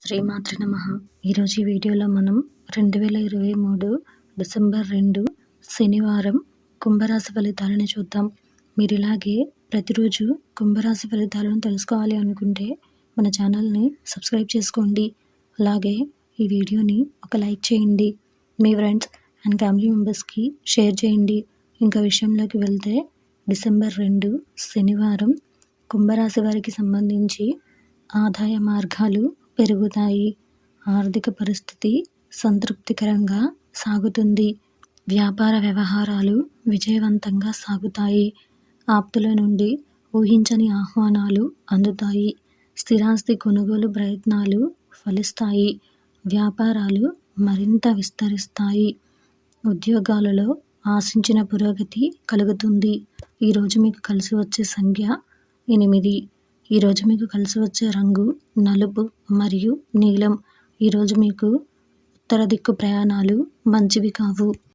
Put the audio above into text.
శ్రీమాత్రే నమః. ఈరోజు ఈ వీడియోలో మనం 2023 డిసెంబర్ 2 శనివారం కుంభరాశి ఫలితాలను చూద్దాం. మీరు ఇలాగే ప్రతిరోజు కుంభరాశి ఫలితాలను తెలుసుకోవాలి అనుకుంటే మన ఛానల్ని సబ్స్క్రైబ్ చేసుకోండి. అలాగే ఈ వీడియోని ఒక లైక్ చేయండి. మీ ఫ్రెండ్స్ అండ్ ఫ్యామిలీ మెంబర్స్కి షేర్ చేయండి. ఇంకా విషయంలోకి వెళ్తే డిసెంబర్ 2 శనివారం కుంభరాశి వారికి సంబంధించి ఆదాయ మార్గాలు పెరుగుతాయి. ఆర్థిక పరిస్థితి సంతృప్తికరంగా సాగుతుంది. వ్యాపార వ్యవహారాలు విజయవంతంగా సాగుతాయి. ఆప్తుల నుండి ఊహించని ఆహ్వానాలు అందుతాయి. స్థిరాస్తి కొనుగోలు ప్రయత్నాలు ఫలిస్తాయి. వ్యాపారాలు మరింత విస్తరిస్తాయి. ఉద్యోగాలలో ఆశించిన పురోగతి కలుగుతుంది. ఈరోజు మీకు కలిసి వచ్చే సంఖ్య 8. ఈరోజు మీకు కలిసి వచ్చే రంగు నలుపు మరియు నీలం. ఈరోజు మీకు ఉత్తర దిక్కు ప్రయాణాలు మంచివి కావు.